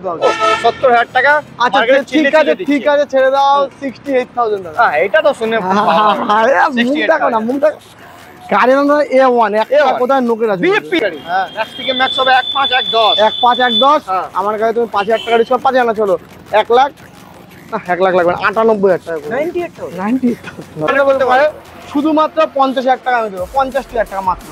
70,000 টাকা। আচ্ছা ঠিক আছে ছেড়ে দাও 68,000 টাকা। এটা তো শুনে আরে মুখ দেখো না, মুখ দেখো। গাড়ি নাম্বার A1 একটা কোথায় নোকের আছে বিএফপি গাড়ি। হ্যাঁ ম্যাক্স থেকে ম্যাক্স হবে 1,5,1,10 1,5,1,10। আমার গাড়ি তুমি 5,000 টাকা ডিসকাউন্ট 5,000 না চলো 1 লাখ না 1 লাখ লাগবে না 98,000 টাকা 98,000 বলতে পারে শুধুমাত্র 50,000 টাকা আমি দেবো 50,000 টাকা মাত্র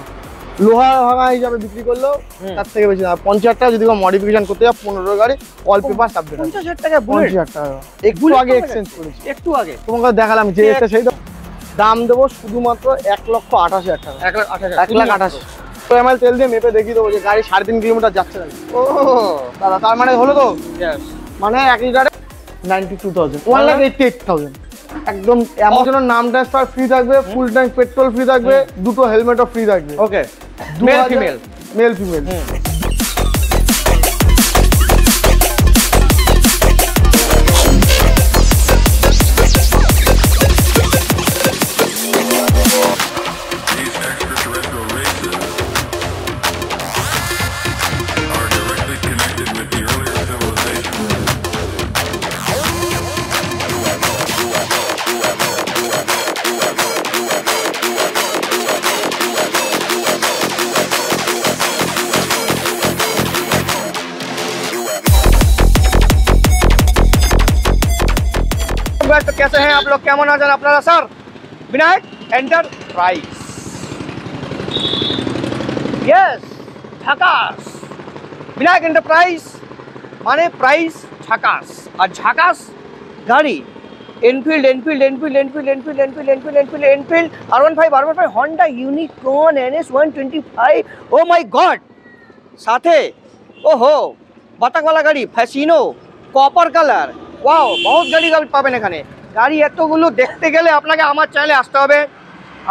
লোহা ভাঙা হিসাবে বিক্রি করলেও তার থেকে বেশি না 50,000 টাকা যদি মডিফিকেশন করতে যায় 15 গাড়ি অল পেপার সাবজেক্ট 50,000 টাকা 50,000 টাকা একটু আগে এক্সচেঞ্জ করেছি একটু আগে তোমাকে দেখালাম যে এটা সেই দাম দেবো শুধুমাত্র 1,28,000 টাকা 1,28,000 এমএল তেল দিয়ে মেপে দেখিয়ে দেবো যে গাড়ি 3.5 কিলোমিটার যাচ্ছে না। ও দাদা তার মানে হলো তো মানে 1 লিটারে 92,000 1,88,000 একদম অ্যামাজনের নাম ট্রান্সফার ফ্রি থাকবে ফুল ট্যাঙ্ক পেট্রোল ফ্রি থাকবে দুটো হেলমেটও ফ্রি থাকবে ওকে মেল ফিমেল तो कैसे हैं आप लोग केमन आছেন আপনারা স্যার বিনায়ক এন্টারপ্রাইজ यस ঝাকাস বিনায়ক এন্টারপ্রাইজ মানে প্রাইস ঝাকাস আর ঝাকাস গাড়ি Enfield R15 Honda Unicorn NS125 oh my god সাথে ওহো বাতাকওয়ালা গাড়ি ফ্যাসিনো কপার কালার ওয়াও বহুত গাড়ি পাবেন এখানে গাড়ি এতগুলো দেখতে গেলে আপনাকে আমার চ্যানেলে আসতে হবে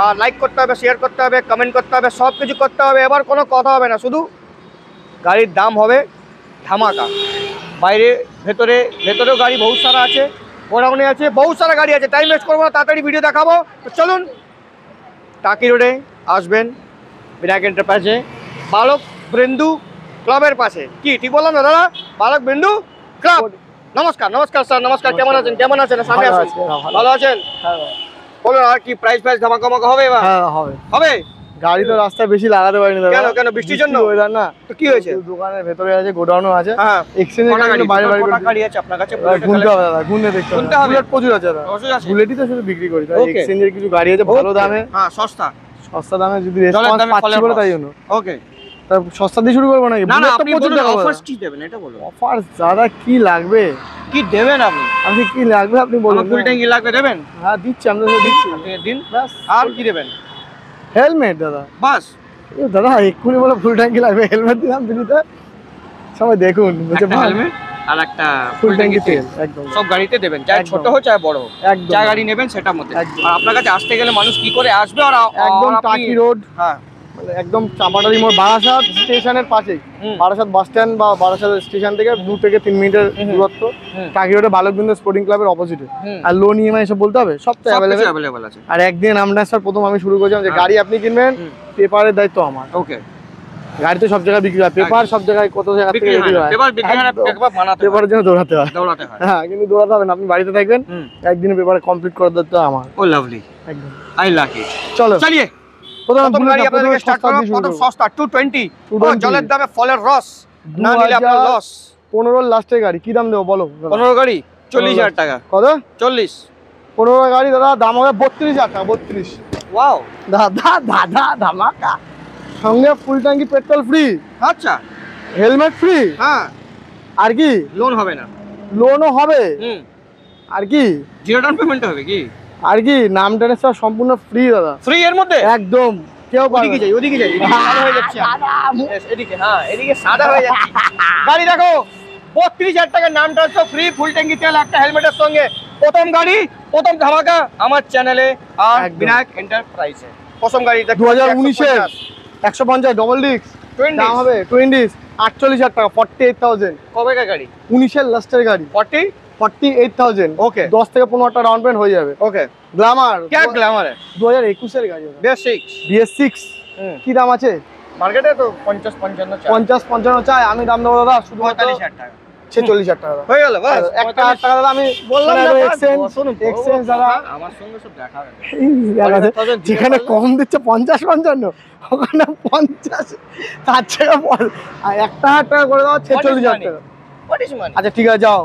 আর লাইক করতে হবে শেয়ার করতে হবে কমেন্ট করতে হবে সব কিছু করতে হবে এবার কোনো কথা হবে না শুধু গাড়ির দাম হবে ধামাকা বাইরে ভেতরেও গাড়ি বহুত সারা আছে গোডাউনে আছে বহুত সারা গাড়ি আছে টাইম ওয়েস্ট করবো না তাড়াতাড়ি ভিডিও দেখাবো তো চলুন টাকি রোডে আসবেন বিনায়ক এন্টারপ্রাইজে বালক বৃন্দু ক্লাবের পাশে কি ঠিক বললাম না দাদা বালক বৃন্দু ক্লাব নমস্কার স্যার নমস্কার কেমন আছেন সামনে আসুন ভালো আছেন বলুন আর কি প্রাইস ধামাকা হবে এবার হবে গাড়ি তো রাস্তায় বেশি লাগাতে পারিনি দাদা কেন বৃষ্টির জন্য ওয়েদার না তো কি হয়েছে দোকানের ভেতরে আছে গোডাউনও আছে হ্যাঁ এক্সচেঞ্জের গাড়ি বাইরে গাড়ি আছে আপনার কাছে গুনতে হবে দাদা গুনে দেখতে হবে বুলেট প্রচুর আছে দাদা বুলেটই তো শুধু বিক্রি করি তাই এক্সচেঞ্জের কিছু গাড়ি আছে ভালো দামে হ্যাঁ সস্তা দামে যদি রেসপন্স পাচ্ছি বলে তাই জন্য ওকে তা সস্তা দিয়ে শুরু করব নাকি না আপনি বলুন অফারস কি দেবেন এটা বলুন অফারস দাদা কি লাগবে কি দেবেন আপনি কি লাগবে আপনি বলুন ফুল ট্যাঙ্কি লাগবে দেবেন হ্যাঁ দিচ্ছি আমরা দিচ্ছি দিন বাস আর কি দেবেন হেলমেট দাদা বাস দাদা এক্ষুনি বলে ফুল ট্যাঙ্কি লাগবে হেলমেট দিলাম দিতে সবাই দেখুন বুঝতে হেলমেট আর একটা ফুল ট্যাঙ্কি তেল একদম সব গাড়িতে দেবেন চাই ছোট হোক চাই বড় হোক যা গাড়ি নেবেন সেটার মধ্যে আর আপনার কাছে আসতে গেলে মানুষ কি করে আসবে আর একদম টাকি রোড হ্যাঁ মানে একদম চাপাটারি মোড় বারাসাত স্টেশনের পাশেই বারাসাত বাস স্ট্যান্ড বা বারাসাত স্টেশন থেকে 2 থেকে 3 মিনিটের দূরত্ব টাকি রোডে বালকবৃন্দ স্পোর্টিং ক্লাবের অপোজিটে আর লোন ইএমআই সব বলতে হবে সব তো অ্যাভেলেবল আছে আর একদিন নাম ট্রান্সফার প্রথম আমি শুরু করেছিলাম যে গাড়ি আপনি কিনবেন পেপারের দায়িত্ব আমার ওকে গাড়ি তো সব জায়গায় বিক্রি হয় পেপার সব জায়গায় কত জায়গা থেকে বিক্রি হয় পেপার বিক্রি হয় একবার বানাতে পেপারের জন্য দৌড়াতে হয় হ্যাঁ কিন্তু দৌড়াতে হবে না আপনি বাড়িতে থাকবেন একদিনে পেপারে কমপ্লিট করে দিতে আমার ও লাভলি একদম আই লাইক ইট চলো চলিয়ে প্রথম গাড়ি আপনাদেরকে স্টার্ট করব প্রথম সস্তা 220 জলের দামে ফলের রস না নিলে আপনার লস 15 লাস্টের গাড়ি কি দাম দেবো বলো 15 গাড়ি 40,000 টাকা কত 40 15 গাড়ি দাদা দাম হবে 32,000 টাকা 32 ওয়াও দাদা ধামাকা সঙ্গে ফুল ট্যাঙ্কি পেট্রোল ফ্রি আচ্ছা হেলমেট ফ্রি হ্যাঁ আর কি লোন হবে না লোনও হবে আর কি জিরো ডাউন পেমেন্ট হবে কি আর কি নাম ট্রান্সফার সম্পূর্ণ ফ্রি দাদা ফ্রি এর মধ্যে একদম কেউ ওদিকে যাই সাদা হয়ে যাচ্ছে এদিকে হ্যাঁ এদিকে সাদা হয়ে যাচ্ছে গাড়ি দেখো 32,000 টাকার নাম ট্রান্সফার ফ্রি ফুল ট্যাঙ্কি তেল একটা হেলমেটের সঙ্গে প্রথম গাড়ি প্রথম ধামাকা আমার চ্যানেলে আর বিনায়ক এন্টারপ্রাইজে প্রথম গাড়ি 2019 এর 150 ডবল ডিস্ক দাম হবে 20 48,000 টাকা 48,000 কবেকার গাড়ি 19 এর লাস্টের গাড়ি 48,000 ওকে 10 থেকে 15 টাকা ডাউন পেমেন্ট হয়ে যাবে ওকে গ্ল্যামার क्या গ্ল্যামার है 2021 এর গাড়ি BS6 কি দাম আছে মার্কেটে তো 50 55 চাই 50 55 চাই আমি দাম দেবো দাদা শুধু 45,000 টাকা 46,000 টাকা হয়ে গেল বাস। 1,000 টাকা দাদা আমি বললাম না এক্সচেঞ্জ দাদা আমার সঙ্গে সব দেখা হবে। যেখানে কম দিচ্ছে 50-55 ওখানে 50 তার থেকে 1,000 টাকা করে দাও 46,000 টাকা। What is money? আচ্ছা ঠিক আছে যাও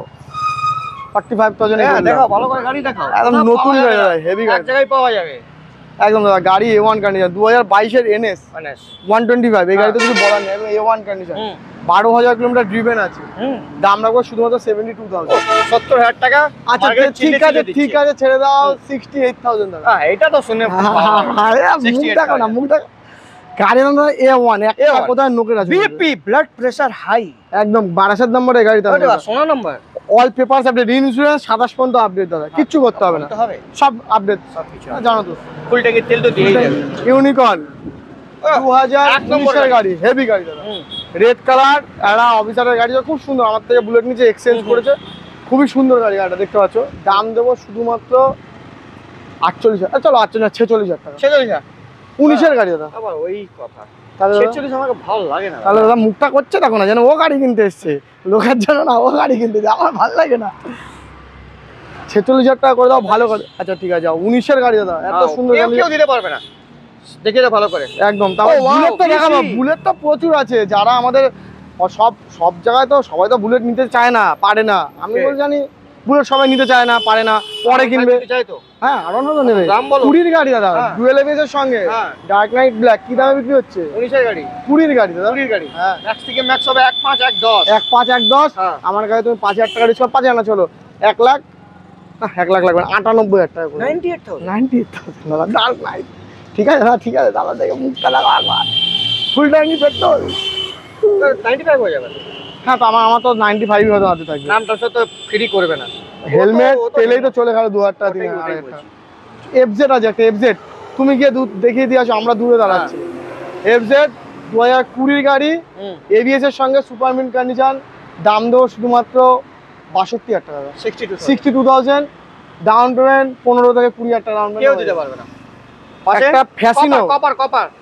45,000 হ্যাঁ দেখাও, ভালো করে গাড়ি দেখাও। একদম নতুন গাড়ি দাদা, হেভি এক গাড়ি জায়গায় পাওয়া যাবে। একদম দাদা। গাড়ি A1 কন্ডিশন 2022 এর NS মানে 125। এই গাড়িতে কিছু বলার নেই, A1 কন্ডিশন। 12,000 কিলোমিটার ড্রিভেন আছে। দাম রাখবো শুধুমাত্র 72,000। 70,000 টাকা। আচ্ছা ঠিক আছে ছেড়ে দাও 68,000 টাকা। হ্যাঁ এটা তো শুনে মুখ দেখো না, মুখ দেখো। গাড়ির নাম A1, একটা কোথায় নোকের আছে। বিপি ব্লাড প্রেসার হাই, একদম 12,000 নম্বরের গাড়ি দাদা। ওটা সোনা number. All papers update, insurance 27 পর্যন্ত আপডেট দাদা, কিচ্ছু করতে হবে না, সব আপডেট সবকিছু জানো তো। ফুল ট্যাঙ্কের তেল তো দিয়েই যাবে। ইউনিকর্ন 2019 এর গাড়ি, হেভি গাড়ি দাদা, রেড কালার। একটা অফিসারের গাড়ি, খুব সুন্দর। আমার থেকে বুলেট নিচে এক্সচেঞ্জ করেছে, খুবই সুন্দর গাড়ি। গাড়িটা দেখতে পাচ্ছ। দাম দেবো শুধুমাত্র 48,000, চলো 46,000 টাকা। 46,000 19 এর গাড়ি দাদা। আবার ওই কথা, তাহলে 46 আমাকে ভালো লাগে না। তাহলে দাদা মুখটা করছে দেখো না, যেন ও গাড়ি কিনতে এসছে, লোকের জন্য না, ও গাড়ি কিনতে এসছে। আমার ভালো লাগে না। 46,000 টাকা করে দাও, ভালো করে। আচ্ছা ঠিক আছে যাও 19 এর গাড়ি দাদা, এত সুন্দর গাড়ি কেউ দিতে পারবে না, দেখে দাও ভালো করে। একদম। তাও বুলেট তো দেখাবো, বুলেট তো প্রচুর আছে। যারা আমাদের সব জায়গায় তো সবাই তো বুলেট নিতে চায় না, পারে না। আমি বল জানি বুলেট সবাই নিতে চায় না, পারে না, পরে কিনবে। হ্যাঁ আরো না নেবে। 20 গাড়ি দাদা, ডুয়েল এবিএস এর সঙ্গে ডার্ক নাইট ব্ল্যাক। কি দামে বিক্রি হচ্ছে? 19 এর গাড়ি, 20 গাড়ি দাদা। 20 গাড়ি। হ্যাঁ ম্যাক্স থেকে ম্যাক্স হবে 1.5 1.10 1.5 1.10। আমার কাছে তুমি 5,000 টাকা ডিসকাউন্ট, 5 আনা চলো 1 লাখ, না 1 লাখ লাগবে না, 98,000 টাকা করে। 98,000 দাদা, ডার্ক নাইট। ঠিক আছে দাদা, ঠিক আছে দাদা, দেখে মুখটা লাগা একবার। ফুল ট্যাঙ্কি পেট্রোল 95 হয়ে যাবে। হ্যাঁ তো আমার তো 95 হয়তো হাতে থাকবে। নামটা তো ফ্রি করবে না। হেলমেট তেলেই তো চলে গেল 2,000 টাকা, 3,000 টাকা। এফজেড আছে একটা, এফজেড তুমি গিয়ে দেখিয়ে দিয়ে আসো, আমরা দূরে দাঁড়াচ্ছি। এফজেড 2020 গাড়ি, এবিএস এর সঙ্গে সুপার মিন্ট কন্ডিশন। দাম দেবো শুধুমাত্র 62,000 টাকা, 62,000। ডাউন পেমেন্ট 15 থেকে 20,000 টাকা ডাউন পেমেন্ট। কেউ দিতে পারবে না। একটা Fascino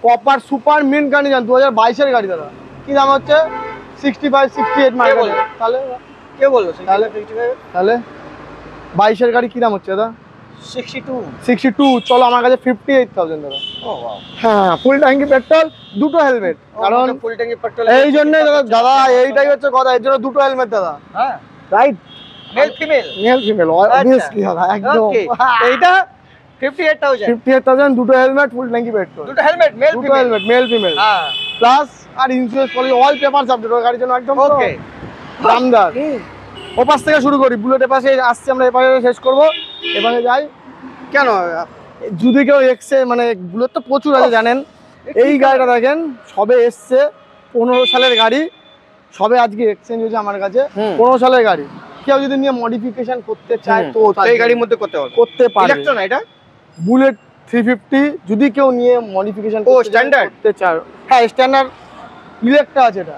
copper super mint condition 2022 এর গাড়ি দাদা। কি দাম হচ্ছে? 65 68 মার্কেট। তাহলে কে বললো? তাহলে 22 এর গাড়ি কি দাম হচ্ছে দাদা? 62। চলো আমার কাছে 58,000 দাদা। হ্যাঁ ফুল ট্যাঙ্কি পেট্রোল, দুটো হেলমেট। কারণ ফুল ট্যাঙ্কি পেট্রোল এই জন্য দাদা, এইটাই হচ্ছে কথা, এর জন্য দুটো হেলমেট দাদা। হ্যাঁ রাইট, মেল ফিমেল অবভিয়াসলি দাদা, একদম। এইটা 58,000 দুটো হেলমেট, ফুল ট্যাঙ্কি পেট্রোল, দুটো হেলমেট মেল ফিমেল। হ্যাঁ প্লাস আর insurance policy, all papers update. ওই গাড়ির জন্য একদম ওকে দামদার। ওপাশ থেকে শুরু করি, বুলেটের পাশে আসছে, আমরা এপাশে শেষ করবো, এপাশে যাই। কেন যদি কেউ মানে বুলেট তো প্রচুর আছে জানেন। এই গাড়িটা দেখেন, সবে এসছে, 15 সালের গাড়ি, সবে আজকে এক্সচেঞ্জ হয়েছে আমার কাছে। 15 সালের গাড়ি, কেউ যদি নিয়ে মডিফিকেশন করতে চায় তো এই গাড়ির মধ্যে করতে পারে। ইলেকট্রন এটা বুলেট 350 যদি কেউ নিয়ে মডিফিকেশন করতে চায়, হ্যাঁ স্ট্যান্ডার্ড ইলেকট্রা আছে এটা।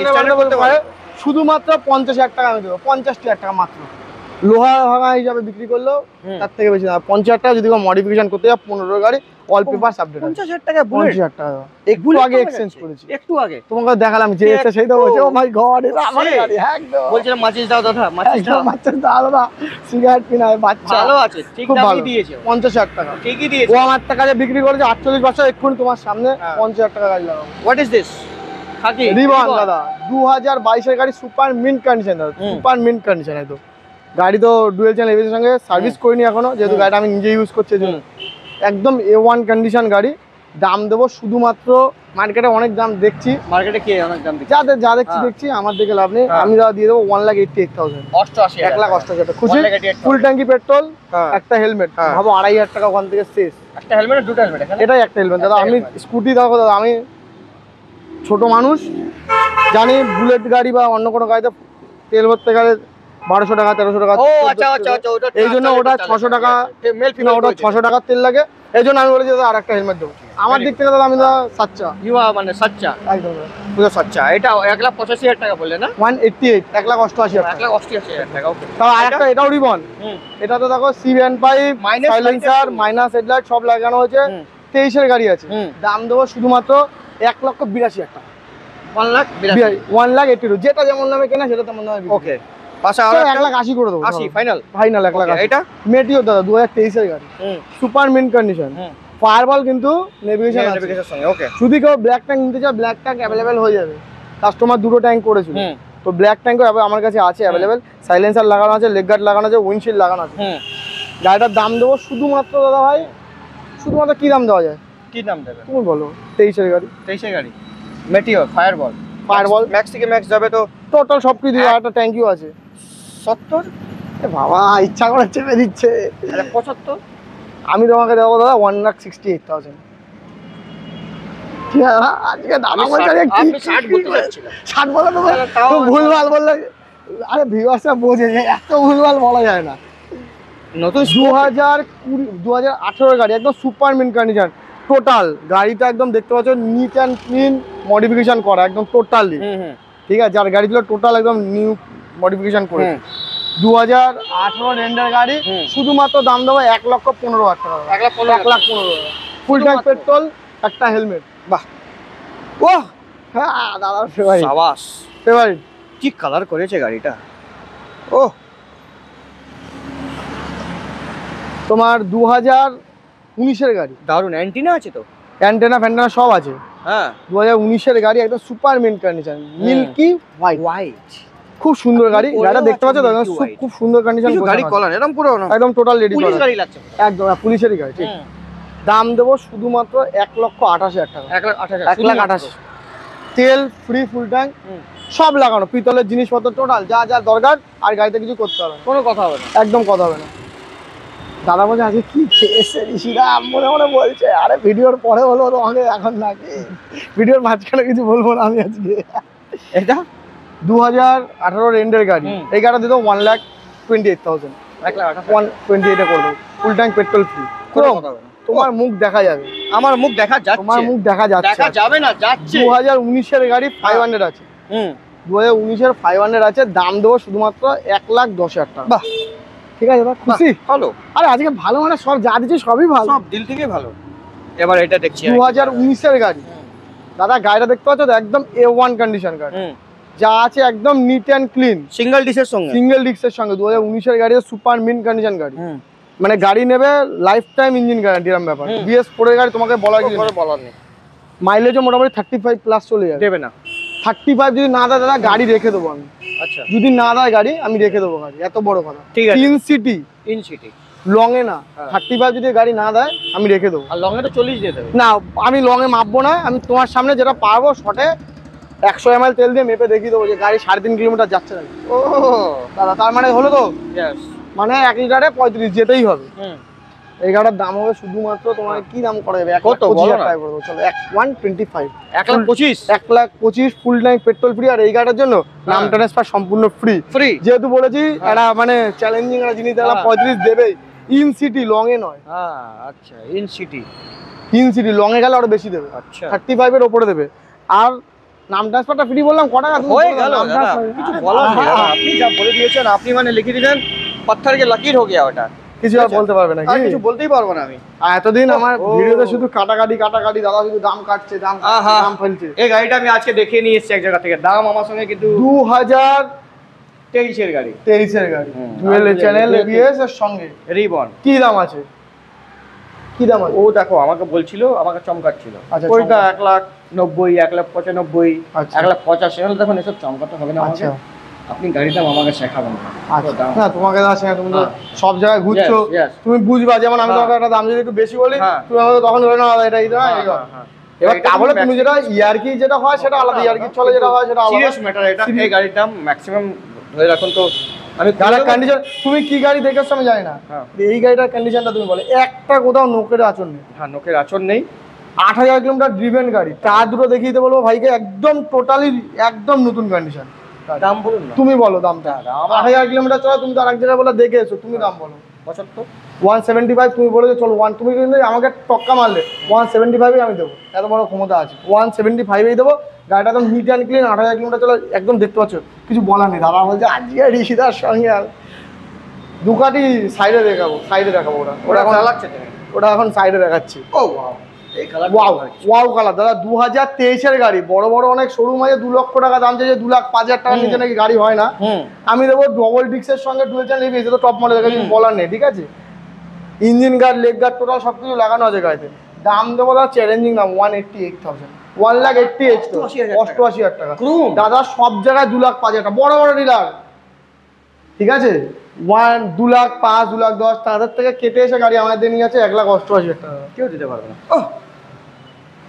স্ট্যান্ডার্ড বলতে পারে। শুধুমাত্র 50,000 টাকা আমি দেবো, 50,000 টাকা মাত্র। লোহা ভাঙা হিসাবে বিক্রি করলেও তার থেকে বেশি না। 50,000 টাকা যদি মডিফিকেশন করতে যায়, 15 গাড়ি, অল পেপারস আপডেট। 50,000 টাকা, 50,000 টাকা একটু আগে এক্সচেঞ্জ করেছি, একটু আগে তোমাকে দেখালাম যে এটা সেই তো বলছে, ও মাই গড এটা আমার গাড়ি। একদম বলছিলাম মাচিস দাও দাদা, মাচিস দাও দাদা, সিগারেট কিনায় বাচ্চা ভালো আছে, ঠিক দামই দিয়েছে। 50,000 টাকা ঠিকই দিয়েছে। ও আমার টাকা দিয়ে বিক্রি করেছে 48 বছর, এক্ষুনি তোমার সামনে 50,000 টাকা গাড়ি লাগাবো। What is this? Khaki ribbon দাদা, 2022 এর গাড়ি, সুপার মিন্ট কন্ডিশন দাদা, সুপার মিন্ট কন্ডিশন একদম। গাড়ি তো ডুয়েল চ্যানেল এবিএস এর সঙ্গে সার্ভিস করিনি এখনো, যেহেতু গাড়িটা আমি নিজে ইউজ করছি জন্য। একদম A1 কন্ডিশন গাড়ি। দাম দেবো শুধুমাত্র, মার্কেটে অনেক দাম দেখছি, মার্কেটে কি অনেক দাম দেখছি, যা দেখছি আমার দিকে লাভ নেই। আমি দাদা দিয়ে দেবো 1,88,000, 1,88,000 খুশি। ফুল ট্যাঙ্কি পেট্রোল, একটা হেলমেট, ভাবো 2,500 টাকা ওখান থেকে শেষ। একটা হেলমেট, দুটো হেলমেট, এটাই একটা হেলমেট দাদা। আমি স্কুটি দেখো দাদা, আমি ছোট মানুষ, জানি বুলেট গাড়ি বা অন্য কোনো গাড়িতে তেল ভরতে গেলে 1200 টাকা 1300 টাকা। ও আচ্ছা আচ্ছা আচ্ছা, ওটা এই জন্য ওটা 600 টাকা, ওটা 600 টাকার তেল লাগে। এই জন্য আমি বলেছি দাদা আর একটা হেলমেট দেবো। আমার দিক থেকে দাদা আমি দাদা সাচ্চা, মানে সাচ্চা, একদম পুরো সাচ্চা। এটা 1,85,000 টাকা বললে না? 188, 1,88,000 টাকা। 1,88,000 টাকা, ওকে। তাও আরেকটা এটাও রিবন। এটা তো দেখো C1 pipe, silencer, minus headlight সব লাগানো হয়েছে। 23 এর গাড়ি আছে। দাম দেবো শুধুমাত্র 1,82,000 টাকা। 1,82,000 যেটা যেমন নামে কেনা সেটা তেমন নামে। ওকে, পাশে আর 1,80,000 করে দেবো। 80 ফাইনাল 1,80,000। এটা মেটিও দাদা 2023 এর গাড়ি, সুপার মিন্ট কন্ডিশন, ফায়ারবল কিন্তু নেভিগেশন সঙ্গে। ওকে, যদি কেউ ব্ল্যাক ট্যাঙ্ক নিতে চায় ব্ল্যাক ট্যাঙ্ক অ্যাভেলেবেল হয়ে যাবে। কাস্টমার দুটো ট্যাঙ্ক করেছিল, তো ব্ল্যাক ট্যাঙ্কও আমার কাছে আছে অ্যাভেলেবেল। সাইলেন্সার লাগানো আছে, লেগ গার্ড লাগানো আছে, উইন্ডশিল্ড লাগানো আছে। গাড়িটার দাম দেবো শুধুমাত্র দাদা ভাই, শুধুমাত্র কি দাম দেওয়া যায়? কি দাম দেবে তুমি বলো। 23 এর গাড়ি, 23 এর গাড়ি, মেটিওর ফায়ারবল ম্যাক্স থেকে ম্যাক্স যাবে তো টোটাল সব কিছু দিয়ে। একটা ট্যাঙ্কিও আছে 70। বাবা ইচ্ছা করে চেপে দিচ্ছে। 75 আমি তোমাকে দেবো দাদা 1,68,000। আজকে দাদা বলছে 60 বলতে যাচ্ছিল, 60 বলে দেবো, ভুলভাল বললে আরে ভিউয়ার্সরা বোঝে যে এত ভুলভাল বলা যায় না। নতুন 2018 গাড়ি, একদম সুপার মিন্ট কন্ডিশন টোটাল। গাড়িটা একদম দেখতে পাচ্ছ নিট অ্যান্ড ক্লিন, মডিফিকেশন করা একদম টোটালি। ঠিক আছে, আর গাড়িগুলো টোটাল একদম নিউ মডিফিকেশন করে। 2018 রেন্ডার গাড়ি, শুধুমাত্র দাম দেবো 1,15,000 টাকা। 1,15,000 ফুল ট্যাঙ্ক পেট্রোল, একটা হেলমেট। বাহ, ও হ্যাঁ দাদার ফেভারিট। সাবাস, ফেভারিট। কি কালার করেছে গাড়িটা। ও তোমার 2019 এর গাড়ি, দারুন অ্যান্টিনা আছে তো, অ্যান্টেনা ফ্যান্টেনা সব আছে। হ্যাঁ 2019 এর গাড়ি, একদম super mint condition, milky white, খুব সুন্দর গাড়ি। গাড়িটা দেখতে পাচ্ছ তো, খুব সুন্দর কন্ডিশন। গাড়ি কলার একদম পুরো একদম টোটাল রেডি পুলিশ গাড়ি লাগছে, একদম পুলিশেরই গাড়ি। ঠিক, দাম দেবো শুধুমাত্র 1,28,000 টাকা। 1,28,000 তেল ফ্রি, ফুল ট্যাঙ্ক সব লাগানো, পিতলের জিনিসপত্র টোটাল যা যা দরকার। আর গাড়িতে কিছু করতে হবে না, কোনো কথা হবে না, একদম কথা হবে না। দাদা বলছে আজকে কি খেয়েছে ঋষিরা, মনে মনে বলছে আরে ভিডিওর পরে বলবো তোমাকে, এখন নাকি ভিডিওর মাঝখানে কিছু বলবো না আমি আজকে। এটা 2018 রেন্ডের গাড়ি, এই গাড়িটা দিত 1,28,000। 1,28,000 করে দেবো, ফুল ট্যাঙ্ক পেট্রোল ফ্রি। তোমার মুখ দেখা যাবে, আমার মুখ দেখা যাচ্ছে, তোমার মুখ দেখা যাচ্ছে, দেখা যাবে না, যাচ্ছে। 2019 এর গাড়ি 500 আছে, 2019 এর 500 আছে, দাম দেবো শুধুমাত্র 1,10,000 টাকা। বাহ, ঠিক আছে দাদা, খুশি? ভালো। আরে আজকে ভালো মানে সব যা দিচ্ছি সবই ভালো, সব দিল থেকে ভালো। এবার এটা দেখছি 2019 এর গাড়ি দাদা, গাড়িটা দেখতে পাচ্ছ তো একদম A1 কন্ডিশন গাড়ি, যা আছে একদম নিট অ্যান্ড ক্লিন, সিঙ্গেল ডিস্কের সঙ্গে, সিঙ্গেল ডিস্কের সঙ্গে। 2019 এর গাড়ি, সুপার মিন্ট কন্ডিশন গাড়ি, মানে গাড়ি নেবে লাইফ টাইম ইঞ্জিন গ্যারান্টি এরকম ব্যাপার। BS4 এর গাড়ি তোমাকে বলার কিছু নেই, মাইলেজও মোটামুটি 35 প্লাস চলে যাবে। দেবে না 35 যদি না দেয় দাদা গাড়ি রেখে দেবো আমি। আচ্ছা, যদি না দেয় গাড়ি আমি রেখে দেবো গাড়ি, এত বড় কথা। ঠিক আছে, ইন সিটি লং এ না, 35 যদি গাড়ি না দেয় আমি রেখে দেবো। আর লং এ তো 40 দিয়ে দেবে না, আমি লং এ মাপবো না, আমি তোমার সামনে যেটা পারবো শর্টে 100 ml তেল দিয়ে মেপে দেখিয়ে দেবো যে গাড়ি 3.5 কিলোমিটার যাচ্ছে না। ও দাদা তার মানে হলো তো, মানে 1 লিটারে 35 যেতেই হবে। এই গাড়ির দাম হবে শুধুমাত্র তোমার কি দাম করা যাবে, 1,25,000 টাকা করে দেবো। চলো 1,25,000, 1,25,000 ফুল ট্যাঙ্ক পেট্রোল ফ্রি। আর এই গাড়ির জন্য নাম ট্রান্সফার সম্পূর্ণ ফ্রি। যেহেতু বলেছি এটা মানে চ্যালেঞ্জিং একটা জিনিস, তারা 35 দেবে। ইন সিটি লং এ নয়। আচ্ছা, ইন সিটি লং এ গেলে আরো বেশি দেবে। আচ্ছা, 35 এর উপরে দেবে। আর নাম ট্রান্সফারটা ফ্রি বললাম, কত টাকা হয়ে গেল? কিছু বলার নেই, আপনি যা বলে দিয়েছেন, আপনি মানে লিখে দিলেন পাথর কে লকির হয়ে গিয়া ওটা। কিছু আর বলতে পারবে না, কিছু বলতেই পারবো না আমি। এতদিন আমার ভিডিওতে শুধু কাটাকাটি দাদা শুধু দাম কাটছে, দাম ফেলছে। এই গাড়িটা আমি আজকে দেখে নিয়ে এসেছি এক জায়গা থেকে, দাম আমার সঙ্গে কিন্তু 2023 এর গাড়ি, 23 এর গাড়ি, ডুয়েল চ্যানেল ABS এর সঙ্গে রিবন। কি দাম আছে? কি দাম আছে? ও দেখো আমাকে বলছিল, আমাকে চমকাচ্ছিল। আচ্ছা, ওইটা 1,90,000, 1,95,000, 1,85,000। দেখুন এসব চমকাতে হবে না আমাকে, আপনি গাড়িটা আমাকে শেখাবেন না। না তোমাকে দাদা শেখা, তুমি তো সব জায়গায় ঘুরছো, তুমি বুঝবা। যেমন আমি তোমাকে একটা দাম যদি একটু বেশি বলি, তুমি আমাকে তখন ধরে না এটা এই না। এবার তা বলে তুমি যেটা ইয়ারকি যেটা হয় সেটা আলাদা, ইয়ারকি চলে যেটা হয় সেটা আলাদা। সিরিয়াস ম্যাটার এটা। এই গাড়ির দাম ম্যাক্সিমাম ধরে রাখুন তো, আমি গাড়ির কন্ডিশন তুমি কি গাড়ি দেখেছো আমি জানি না, এই গাড়িটার কন্ডিশনটা তুমি বলে একটা কোথাও নোকের আচর নেই। নোকের আচর নেই। 8,000 কিলোমিটার ড্রিভেন গাড়ি, টায়ার দুটো দেখিয়ে দিতে বলবো ভাইকে, একদম টোটালি একদম নতুন কন্ডিশন। দাম বলুন না, তুমি বলো দামটা। 8,000 কিলোমিটার চলা, তুমি তো আরেক জায়গায় বলে দেখে এসো, তুমি দাম বলো। 175 তুমি বলেছো চলো 1, তুমি কিন্তু আমাকে টক্কা মারলে 175 আমি দেবো, এত বড় ক্ষমতা আছে। 175 দেবো। গাড়িটা একদম নিট অ্যান্ড ক্লিন, 8,000 কিলোমিটার চলা, একদম দেখতে পাচ্ছ, কিছু বলার নেই। দাদা বলছে আজকে ঋষিদার সঙ্গে দুকাটি সাইডে দেখাবো, ওটা এখন চালাচ্ছে, ওটা এখন সাইডে দেখাচ্ছি। ও এই কালার ওয়াও কালার দাদা, 2023-এর গাড়ি। বড় বড় অনেক শোরুম আছে 2 লক্ষ টাকা দাম চাইছে, 2,05,000 টাকার নিচে নাকি গাড়ি হয় না। আমি দেবো ডবল ডিক্সের সঙ্গে ডুয়েল চ্যানেল এবিএস, তো টপ মডেল কিছু বলার নেই, ঠিক আছে। Engine guard, leg guard total সবকিছু লাগানো আছে গাড়িতে। দাম দেবো দাদা চ্যালেঞ্জিং দাম 1,88,000, 1,88,000 টাকা দাদা। সব জায়গায় 2,05,000 টাকা, বড় বড় ডিলার, ঠিক আছে। 2,05,000, 2,10,000 তাদের থেকে কেটে এসে গাড়ি আমাদের নিয়ে আছে 1,88,000 টাকা। কেউ দিতে পারবে না।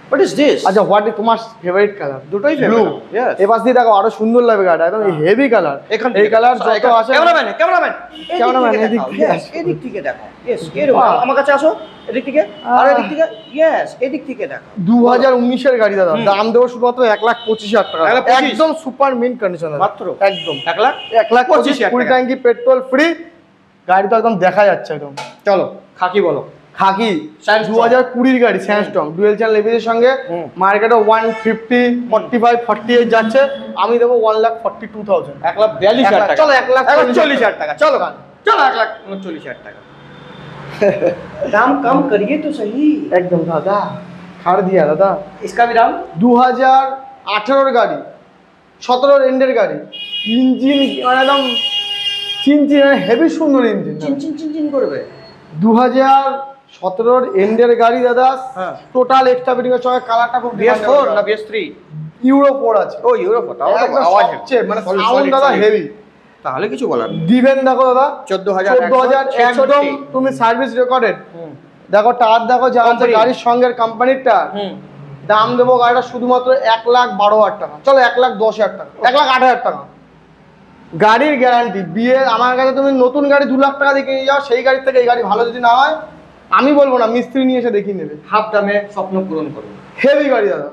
What is this? আচ্ছা, হোয়াট ইজ তোমার ফেভারিট কালার? দুটোই ব্লু। এবার দিয়ে দেখো আরো সুন্দর লাগবে গাড়ি, একদম হেভি কালার। এই কালার যত আছে, ক্যামেরাম্যান এদিক থেকে দেখো। ইয়েস, এরকম আমার কাছে আসো, এদিক থেকে, আর এদিক থেকে, ইয়েস এদিক থেকে দেখো। 2019-এর গাড়ি দাদা, দাম দেবো শুধুমাত্র 1,25,000 টাকা, একদম সুপার মিন্ট কন্ডিশন মাত্র, একদম 1,25,000 ফুল ট্যাঙ্কি পেট্রোল ফ্রি গাড়ি, তো একদম দেখা যাচ্ছে একদম। চলো খাকি বলো। খাকি 2020-এর গাড়ি, স্যান্ডস্টর্ম ডুয়েল চ্যানেল এবিএস এর সঙ্গে মার্কেটে 150, 45, 48 যাচ্ছে। আমি দেবো 1,42,000, 1,42,000 টাকা। চলো 1,40,000 টাকা। চলো চলো 1,39,000 টাকা। दाम कम करिए तो सही। एकदम दादा ছাড় দিয়া দাদা। इसका भी दाम 2018-এর গাড়ি, 17-এর এন্ডের গাড়ি, ইঞ্জিন একদম চিনচিন, হেভি সুন্দর ইঞ্জিন, চিনচিন করবে। 2017-এর এন্ডের গাড়ি দাদা, টোটাল এক্সট্রা ফিটিং এর সঙ্গে কালারটা খুব BS4 না BS3? ইউরো 4 আছে। ও ইউরো 4, তাও আওয়াজ হচ্ছে, মানে সাউন্ড দাদা হেভি, তাহলে কিছু বলার নেই। দিবেন দেখো দাদা 14,000 একদম তুমি সার্ভিস রেকর্ডেড। দেখো টায়ার দেখো যা আছে গাড়ির সঙ্গে কোম্পানিরটা। দাম দেবো গাড়িটা শুধুমাত্র 1,12,000 টাকা। চলো 1,10,000 টাকা, 1,08,000 টাকা গাড়ির গ্যারান্টি। বিয়ে আমার কাছে তুমি নতুন গাড়ি 2 লাখ টাকা দিয়ে কিনে যাও, সেই গাড়ির থেকে এই গাড়ি ভালো যদি না হয় আমি বলবো না, মিস্ত্রি নিয়ে এসে দেখিয়ে নেবে, হাফ দামে স্বপ্ন পূরণ করবে। হেভি গাড়ি দাদা।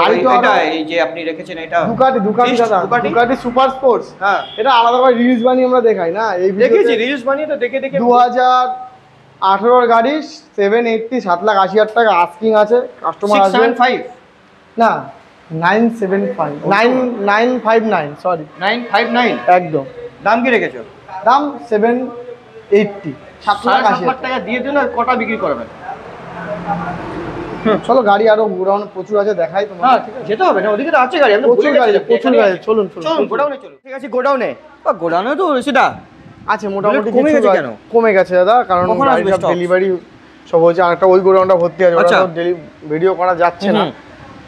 আর এটা এই যে আপনি রেখেছেন এটা দুকাটি দাদা, দুকাটি সুপার স্পোর্টস। হ্যাঁ, এটা আলাদা করে রিলস বানিয়ে আমরা দেখাই না, এই দেখেছি রিলস বানিয়ে তো দেখে 2018-এর গাড়ি 780, 7,80,000 টাকা আস্কিং আছে। কাস্টমার আসবে 675 না 975, 959, সরি 959 একদম। দাম কি রেখেছো? দাম 780, 7,80,000 টাকা দিয়ে দিন। আর কটা বিক্রি করবেন? চলো গাড়ি আরো গোডাউন প্রচুর আছে, দেখাই তোমার। হ্যাঁ ঠিক আছে, যেতে হবে না, ওদিকে তো আছে গাড়ি, আমরা প্রচুর গাড়ি, প্রচুর গাড়ি। চলুন গোডাউনে চলুন। ঠিক আছে, গোডাউনে তো সেটা আছে মোটামুটি। কমে গেছে কেন? কমে গেছে দাদা, কারণ ডেলিভারি সব হচ্ছে। আরেকটা ওই গোডাউনটা ভর্তি আছে, ওটা ভিডিও করা যাচ্ছে না,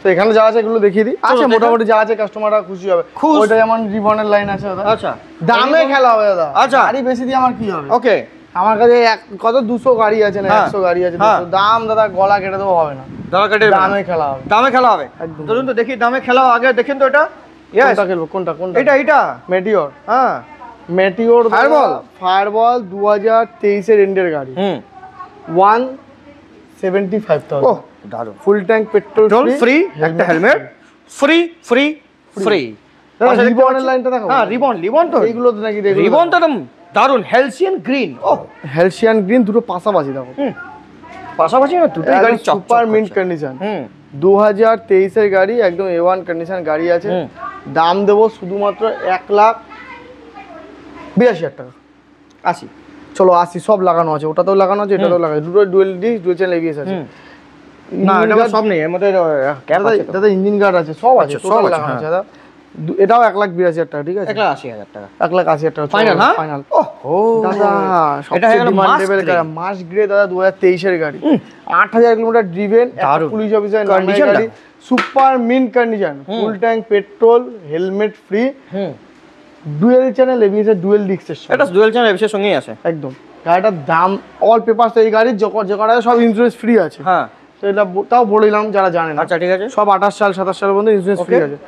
তো এখানে যা আছে এগুলো দেখিয়ে দিই। আচ্ছা মোটামুটি যা আছে কাস্টমাররা খুশি হবে। ওইটা যেমন রিবনের লাইন আছে দাদা। আচ্ছা, দামে খেলা হবে দাদা। আচ্ছা, গাড়ি বেশি দিয়ে আমার কি হবে? ওকে, আমার কাছে কত 200 গাড়ি আছে না 100 গাড়ি আছে, দাম দাদা গলা কেটে দেবো হবে না, দামে খেলা হবে। দামে খেলা হবে একদম। চলুন তো দেখি দামে খেলা আগে দেখেন তো এটা। কোনটা খেলবো? কোনটা? এটা মেটিওর। হ্যাঁ, মেটিওর ফায়ারবল 2023-এর এন্ডের গাড়ি। 1,75,000। ওহ দারুণ। ফুল ট্যাঙ্ক পেট্রোল ফ্রি, একটা হেলমেট ফ্রি ফ্রি ফ্রি। রিবনের লাইনটা দেখো। হ্যাঁ রিবন তো এইগুলো তো নাকি রিবন তো একদম দারুণ। হেলসিয়ান গ্রিন। ও হেলসিয়ান গ্রিন, দুটো পাশাপাশি দেখো। পাশাপাশি না, দুটোই গাড়ি সুপার মিন্ট কন্ডিশন। 2023-এর গাড়ি, একদম A1 কন্ডিশন গাড়ি আছে। দাম দেবো শুধুমাত্র 1,82,000 টাকা। 80, চলো 80, সব লাগানো আছে, ওটাতেও লাগানো আছে, এটাতেও লাগানো আছে, দুটো ডুয়েল চ্যানেল এবিএস আছে। না এটা সব নেই এর মধ্যে, দাদা ইঞ্জিন গার্ড আছে, সব আছে, সব লাগানো আছে দাদা। এটাও 1,82,000 টাকা, ঠিক আছে? 1,80,000 টাকা, 1,80,000 টাকা ফাইনাল। হ্যাঁ ফাইনাল। ও দাদা এটা হলো ডিমান্ডেবল গাড়ি, মাস গ্রে দাদা, 2023-এর গাড়ি, 8,000 কিলোমিটার ড্রিভেন, পুলিশ অফিসার গাড়ি, super mint condition, full tank petrol, helmet free, dual channel ABS এর ডুয়েল ডিস্কের সঙ্গে। এটা ডুয়েল চ্যানেল এবিএস এর সঙ্গেই আছে একদম। গাড়িটার দাম অল পেপারস, এই গাড়ির যে গাড়ি সব ইন্স্যুরেন্স ফ্রি আছে। হ্যাঁ, তো এটা তাও বলে দিলাম যারা জানেন। আচ্ছা ঠিক আছে, সব 28 সাল 27 সাল পর্যন্ত ইন্স্যুরেন্স ফ্রি আছে।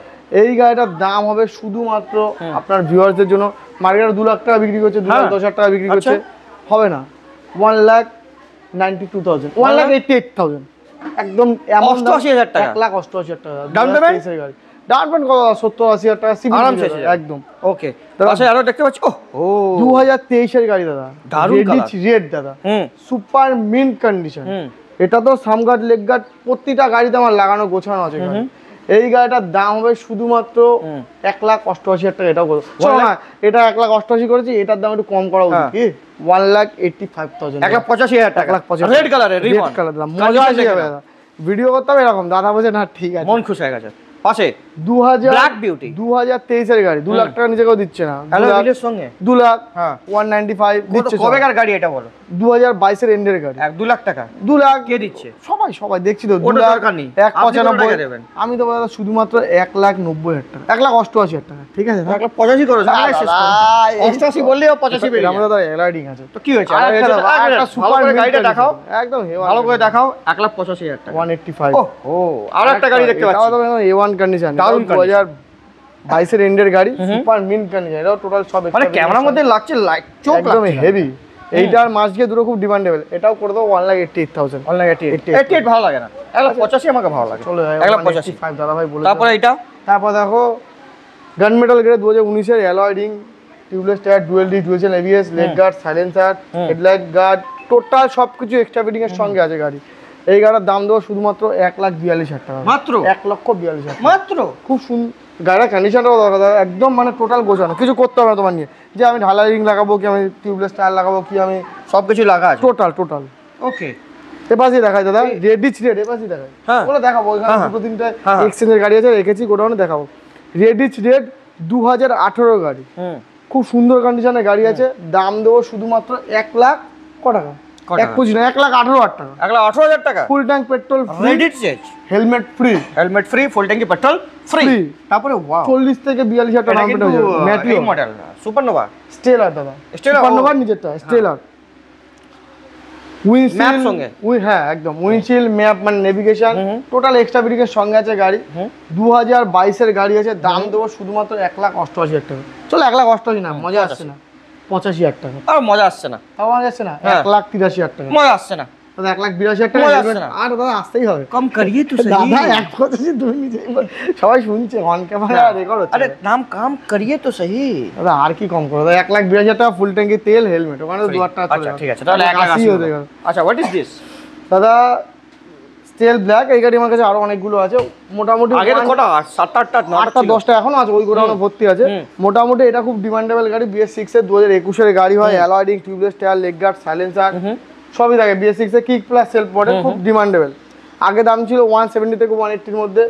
এই গাড়িটার দাম হবে শুধুমাত্র আপনার ভিউয়ারদের জন্য, মার্কেটে 2 লাখ টাকা বিক্রি করছে, 2,10,000 টাকা বিক্রি করছে, হবে না, 1,92,000, 1,88,000 একদম। 88,000 টাকা, 1,88,000 টাকা ডাউন পেমেন্ট। গাড়ি ডাউন পেমেন্ট কত? 70-80,000 টাকা আরামসে একদম। ওকে, আচ্ছা আরো দেখতে পাচ্ছি। ও 2023-এর গাড়ি দাদা, দারুণ কালার, রেড দাদা, সুপার মিন্ট কন্ডিশন। এটা তো সামগার্ড লেগ গার্ড প্রতিটা গাড়িতে আমার লাগানো গোছানো আছে। এই গাড়িটার দাম হবে শুধুমাত্র 1,88,000 টাকা। এটাও করো না, এটা 1,88,000 করেছি, এটার দাম একটু কম করা উচিত কি 1,85,000, 1,85,000 টাকা, রেড কালারের রিবন, রেড কালার। মজা আসে যাবে ভিডিও করতে হবে এরকম। দাদা বলছে না ঠিক আছে, মন খুশি হয়ে গেছে। পাশে 2023 এর গাড়ি, 2 লাখ টাকা নিচে কেউ দিচ্ছে না। অ্যালয় সঙ্গে 2 লাখ 195 দিচ্ছে। কবেকার গাড়ি এটা বলো? 2022 এর এন্ডের গাড়ি। 2 লাখ টাকা, 2 লাখ কে দিচ্ছে? সবাই দেখছি তো। 2 লাখ 195। আমি তো বললাম শুধুমাত্র 1,90,000 টাকা, 1,88,000 টাকা। ঠিক আছে, 1,85 করো, 88 বললেও 85 পেয়ে যাবে। আমাদের এলআইডিং আছে তো, কি হয়েছে? একটা সুপার গাড়িটা দেখাও, একদম ভালো করে দেখাও। 1,85,000 টাকা, 185। ও আর একটা গাড়ি দেখতে পাচ্ছি, A1 কন্ডিশন, 2022 এর এন্ডের গাড়ি, সুপার মিন্ট কন্ডিশন। এটাও টোটাল সব মানে ক্যামেরার মধ্যে লাগছে, লাইট চোখ একদম হেভি। এইটার মাসকে দুটো খুব ডিমান্ডেবল। এটাও করে দাও 1,88,000। 1,88 ভালো লাগে না, 1,85 আমাকে ভালো লাগে। চলো 1,85 দাদা ভাই বলে। তারপরে এটা, তারপর দেখো গান মেটাল গ্রে 2019 এর alloy ring, tubeless tyre, dual disc, dual chain ABS, leg guard, silencer, headlight guard, total সবকিছু এক্সট্রা ফিটিং এর সঙ্গে আছে গাড়ি। এই গাড়ির দাম দেবো শুধুমাত্র 1,42,000 টাকা, মাত্র 1,42,000 মাত্র। খুব সুন্দর গাড়ির কন্ডিশনটাও দরকার, একদম মানে টোটাল গোছানো, কিছু করতে হবে না তোমার নিয়ে যে আমি ঢালাই রিং লাগাবো কি, আমি টিউবলেস টায়ার লাগাবো কি, আমি সবকিছু লাগা আছে টোটাল। ওকে, এপাশে দেখাই দাদা, রেডিচ রেড, এপাশে দেখাই, ওগুলো দেখাবো। ওইখানে দুটো তিনটে এক্সচেঞ্জের গাড়ি আছে, রেখেছি গোডাউনে, দেখাবো। রেডিচ রেড 2018 গাড়ি, খুব সুন্দর কন্ডিশনের গাড়ি আছে। দাম দেবো শুধুমাত্র 1,00,000 টাকা, 1,25 না, 1,18,000 টাকা, 1,18,000 টাকা। Full tank petrol free, helmet free, full ট্যাঙ্কি পেট্রোল ফ্রি। তারপরে ওয়াও, 40 থেকে 42,000 টাকা দাম হয়ে যাবে। ম্যাটিও মডেল, সুপারনোভা, স্টেলার দাদা, সুপারনোভার নিচেরটা স্টেলার। উইন্ডশিল্ড সঙ্গে, হ্যাঁ একদম উইন্ডশিল্ড, ম্যাপ মানে নেভিগেশন, টোটাল এক্সট্রা ফিটিং এর সঙ্গে আছে গাড়ি। 2022 এর গাড়ি আছে। দাম দেবো শুধুমাত্র 1,88,000 টাকা। চলো 1,88,000 না, মজা আসছে না, 85,000 টাকা। আর মজা আসছে না, মজা আসছে না, 1,83,000 টাকা, মজা আসছে না, 1,82,000 টাকা। আর দাদা আসতেই হবে, কম করিয়ে তো সহি দাদা। 1,85,000 তুমি নিজেই সবাই শুনছে, অন ক্যামেরা রেকর্ড হচ্ছে। আরে নাম কাম করিয়ে তো সহি দাদা, আর কি কম করো? 1,82,000 টাকা ফুল ট্যাঙ্কি তেল, হেলমেট, ওখানে 2 টাকা। আচ্ছা ঠিক আছে, তাহলে 1,80,000 হয়ে গেল। আচ্ছা, হোয়াট ইজ দিস দাদা? স্টেল ব্ল্যাক। এই গাড়ি আমার কাছে আরো অনেকগুলো আছে, মোটামুটি আগে কটা 7-8টা 8টা 10টা এখনো আছে, ওই গোডাউনে ভর্তি আছে। মোটামুটি এটা খুব ডিমান্ডেবল গাড়ি। BS6 এর 2021 এর গাড়ি হয়, alloy ring, tubeless tyre, leg guard, silencer সবই থাকে। BS6 এর কিক প্লাস সেলফ মডেল, খুব ডিমান্ডেবল। আগে দাম ছিল 170 থেকে 180 এর মধ্যে,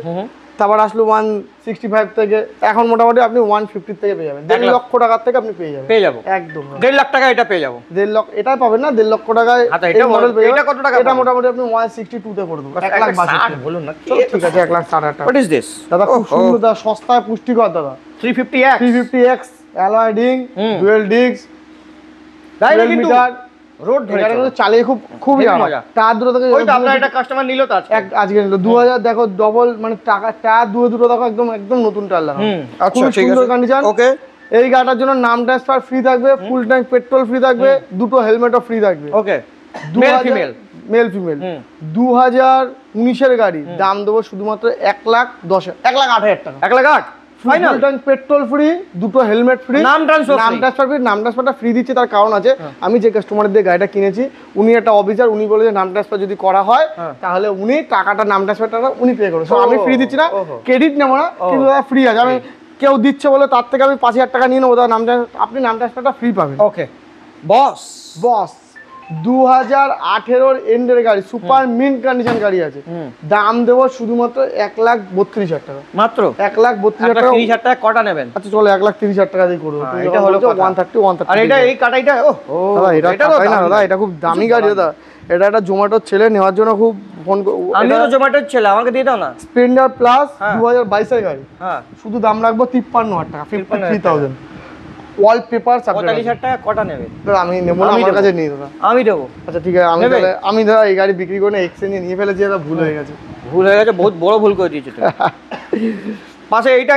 তারপর আসলো 165 থেকে, এখন মোটামুটি আপনি 150 থেকে পেয়ে যাবেন। 1.5 লক্ষ টাকার থেকে আপনি পেয়ে যাবেন একদম। 1.5 লাখ টাকা এটা পেয়ে যাবো। 1.5 লক্ষ এটাই পাবেন না, 1.5 লক্ষ টাকায় এই মডেল পেয়ে যাবেন। এটা কত টাকা? এটা মোটামুটি আপনি 162 তে করে দেবো, 1,60,000 বলুন না। ঠিক আছে, 1,60,000 টাকা। হোয়াট ইজ দিস দাদা? খুব সুন্দর দাদা, সস্তায় পুষ্টিকর দাদা। 350X alloy ring, dual disc, direct meter, road ধরে চালিয়ে খুব মজা। টায়ার দুটো থেকে, ওই তো আপনার একটা কাস্টমার নিল তো আজকে নিল 2000, দেখো ডবল মানে টাকা, টায়ার দুটো দেখো একদম নতুন টায়ার লাগানো। আচ্ছা ঠিক আছে, কন্ডিশন। ওকে, এই গাড়িটার জন্য নাম ট্রান্সফার ফ্রি থাকবে, ফুল ট্যাঙ্ক পেট্রোল ফ্রি থাকবে, দুটো হেলমেটও ফ্রি থাকবে। ওকে, মেল ফিমেল 2019 এর গাড়ি। দাম দেবো শুধুমাত্র 1,10,000, 1,08,000 টাকা, 1,08,000 ফাইনাল। ট্যাঙ্ক পেট্রোল ফ্রি, দুটো হেলমেট ফ্রি, নাম ট্রান্সফার ফ্রি। নাম ট্রান্সফারটা ফ্রি দিচ্ছে, তার কারণ আছে। আমি যে কাস্টমারের দিয়ে গাড়িটা কিনেছি, উনি একটা অফিসার, উনি বলে যে নাম ট্রান্সফার যদি করা হয় তাহলে উনি টাকাটা, নাম ট্রান্সফারটা উনি পে করবে। সো আমি ফ্রি দিচ্ছি না, ক্রেডিট নেবো না, কিন্তু ফ্রি আছে। আমি কেউ দিচ্ছে বলে তার থেকে আমি 5,000 টাকা নিয়ে নেবো, আপনি নাম ট্রান্সফারটা ফ্রি পাবেন। ওকে, বস 2018 এন্ডের গাড়ি, সুপার মিন্ট কন্ডিশন গাড়ি আছে। দাম দেবো শুধুমাত্র 1,32,000 টাকা, মাত্র 1,32,000 টাকা। 30,000 টাকা কটা নেবেন? আচ্ছা চলো 1,30,000 টাকা দিয়ে করবো। এটা হলো 130। আর এটা এই কাটাইটা, দাদা এটা কাটাই না দাদা, এটা খুব দামি গাড়ি দাদা। এটা একটা জোম্যাটোর ছেলে নেওয়ার জন্য খুব ফোন, আমিও তো জোম্যাটোর ছেলে, আমাকে দিয়ে দাও না। স্প্লেন্ডার প্লাস 2022 এর গাড়ি, শুধু দাম রাখবো 53,000 টাকা, 53,000। ওয়ালপেপার 45,000 টাকা কটা নেবে? দাদা আমি নেবো না, আমার কাছে নেই দাদা। আমি দেবো। আচ্ছা ঠিক আছে, আমি দাদা এই গাড়ি বিক্রি করে এক্সচেঞ্জে নিয়ে ফেলেছি দাদা, ভুল হয়ে গেছে, বহুত বড় ভুল করে দিয়েছে তুমি। পাশে এইটা।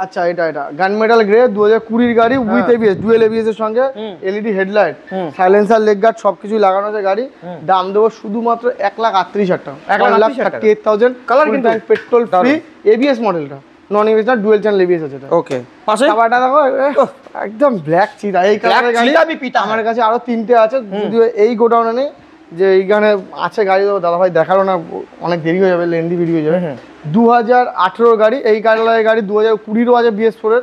আচ্ছা এটা গান মেটাল গ্রে 2020 গাড়ি, উইথ এবিএস, ডুয়েল এবিএস এর সঙ্গে LED headlight, silencer, leg guard সবকিছু লাগানো আছে গাড়ি। দাম দেবো শুধুমাত্র 1,38,000 টাকা, 1,38,000। কালার কিন্তু পেট্রোল ফ্রি, এবিএস মডেলটা, নন এবিএস না, ডুয়েল চ্যানেল এবিএস আছে। ওকে, পাশে কাভারটা দেখো একদম ব্ল্যাক চিতা। এই কালারের গাড়ি আমার কাছে আরো 3টে আছে, যদিও এই গোডাউনে নেই। যে এইখানে আছে গাড়ি, তো দাদাভাই দেখালো না, অনেক দেরি হয়ে যাবে, লেন্দি ভিডিও হয়ে যাবে। 2018 গাড়ি, এই কালারের গাড়ি 2020-এরও আছে BS4-এর,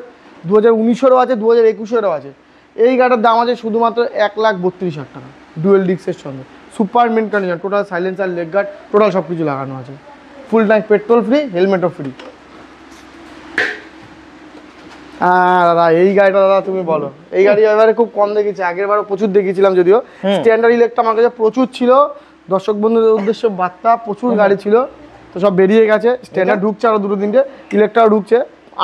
2019-এরও আছে, 2021-এরও আছে। এই গাড়িটার দাম আছে শুধুমাত্র 1,32,000 টাকা, ডুয়েল ডিক্সের সঙ্গে, super mint condition, total silencer, leg guard, total সব কিছু লাগানো আছে, ফুল ট্যাঙ্ক পেট্রোল ফ্রি, হেলমেটও ফ্রি। দাদা এই গাড়িটা দাদা তুমি বলো, এই গাড়ি এবারে খুব কম দেখেছি, আগের বারও প্রচুর দেখেছিলাম, যদিও স্ট্যান্ডার্ড ইলেকট্রা আমার কাছে প্রচুর ছিল, দর্শক বন্ধুদের উদ্দেশ্যে বার্তা, প্রচুর গাড়ি ছিল, তো সব বেরিয়ে গেছে। স্ট্যান্ডার্ড ঢুকছে আরও 2-3টে, ইলেকট্রাও ঢুকছে,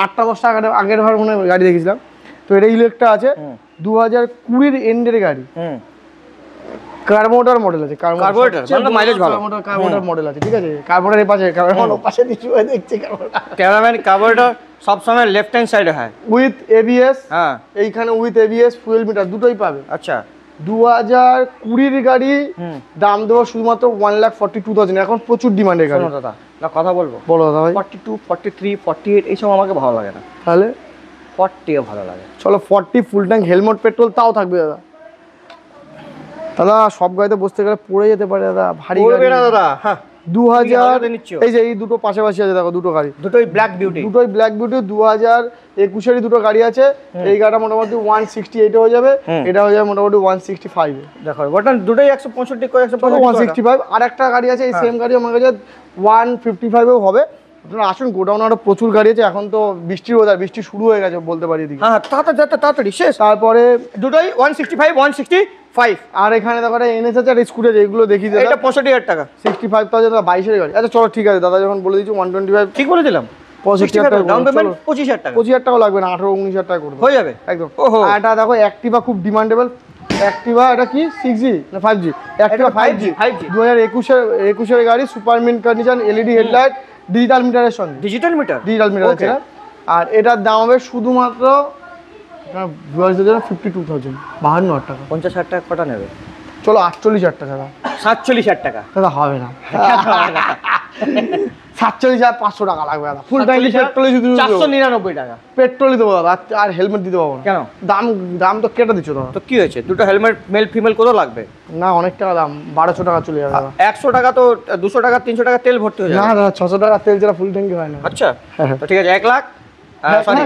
8টা-10টা আগের বার মনে গাড়ি দেখেছিলাম। তো এটা ইলেকট্রা আছে, 2020-এর এন্ডের গাড়ি, কার্বোরেটর মডেল আছে, কার্বোরেটর মানে মাইলেজ ভালো, কার্বোরেটর মডেল আছে, ঠিক আছে। কার্বোরেটরের পাশে কার্বোরেটর পাশে নিচু হয়ে দেখছি ক্যামেরাম্যান, কার্বোরেটর সব সময় লেফট হ্যান্ড সাইডে হয়, উইথ ABS, হ্যাঁ এইখানে উইথ ABS, ফুয়েল মিটার দুটোই পাবে। আচ্ছা 2020-এর গাড়ি, দাম দেবো শুধুমাত্র 1,42,000, এখন প্রচুর ডিমান্ডের গাড়ি। দাদা না কথা বলবো, বলো দাদা ভাই। 42, 43, 48 এইসব আমাকে ভালো লাগে না, তাহলে 40 ভালো লাগে। চলো 40 ফুল ট্যাঙ্ক, হেলমেট, পেট্রোল তাও থাকবে দাদা। দাদা সব গাড়িতে বসতে গেলে পড়ে যেতে পারে দাদা, ভারী গাড়ি না দাদা। হ্যাঁ 2000, এই যে এই দুটো পাশাপাশি আছে দেখো, দুটো গাড়ি, দুটোই ব্ল্যাক বিউটি, 2021-এরই দুটো গাড়ি আছে। এই গাড়িটা মোটামুটি 168 হয়ে যাবে, এটা হয়ে যাবে মোটামুটি 165। দেখো বটন দুটোই 165 করে 165। আর একটা গাড়ি আছে, এই সেম গাড়ি আমার কাছে 155-এও হবে। আপনারা আসুন, গোডাউনে আরো প্রচুর গাড়ি আছে, এখন তো বৃষ্টির ওয়েদার, বৃষ্টি শুরু হয়ে গেছে বলতে পারি এদিকে। হ্যাঁ তাড়াতাড়ি শেষ। তারপরে দুটোই 165, 165। আর এখানে দেখো NS আছে আর স্কুটার, এগুলো দেখি দাদা, এটা 65,000 টাকা, 65,000 দাদা, 22-এর গাড়ি। আচ্ছা চলো ঠিক আছে দাদা, যখন বলে দিচ্ছি 125, ঠিক বলে দিলাম, 65,000 টাকা, ডাউন পেমেন্ট 25,000 টাকা, 25,000 টাকা লাগবে না, 18-19,000 টাকা করে হয়ে যাবে একদম। ওহো, আর এটা দেখো অ্যাক্টিভা, খুব ডিমান্ডেবল অ্যাক্টিভা। এটা কি 6G না 5G? অ্যাক্টিভা 5G, 2021-এর গাড়ি, super mint condition, LED headlight, digital মিটারের সঙ্গে, ডিজিটাল মিটার আছে। আর এটার দাম হবে শুধুমাত্র 52,000 টাকা, 50,000 টাকা কটা নেবে? চলো 48,000 টাকা দাদা, 47,000 টাকা দাদা হবে না, 47,500 টাকা লাগবে দাদা, ফুল ট্যাঙ্কি পেট্রোলে শুধু 499 টাকা পেট্রোলই দেবো দাদা, আর হেলমেট দিতে পারবো না। কেন? দাম তো কেটে দিচ্ছ দাদা। তো কি হয়েছে, দুটো হেলমেট মেল ফিমেল কত লাগবে? না অনেক টাকা দাম, 1,200 টাকা চলে যাবে দাদা। 100 টাকা তো 200 টাকা 300 টাকা তেল ভর্তি হয়ে যাবে। না দাদা 600 টাকা তেল ছাড়া ফুল ট্যাঙ্কি হয় না। আচ্ছা তো ঠিক আছে, 1 লাখ সরি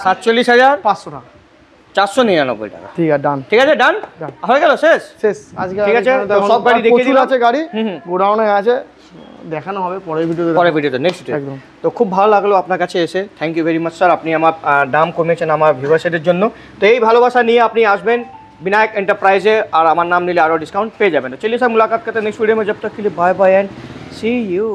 47,500 টাকা, 499 টাকা। ঠিক আছে ডান, ঠিক আছে ডান, হয়ে গেল শেষ। আজকে ঠিক আছে, সব গাড়ি দেখিয়ে দিলাম, আছে গাড়ি গোডাউনে আছে, দেখানো হবে পরের ভিডিওতে, নেক্সট একদম। তো খুব ভালো লাগলো আপনার কাছে এসে, thank you very much sir, আপনি আমার দাম কমিয়েছেন আমার ভিউয়ার্সদের জন্য। তো এই ভালোবাসা নিয়ে আপনি আসবেন विनायक एंटरप्राइजे और हमारा नाम नीले आरो डिस्काउंट पे जाए। तो चलिए सर मुलाकात करते हैं नेक्स्ट वीडियो में, जब तक के लिए bye bye and see you.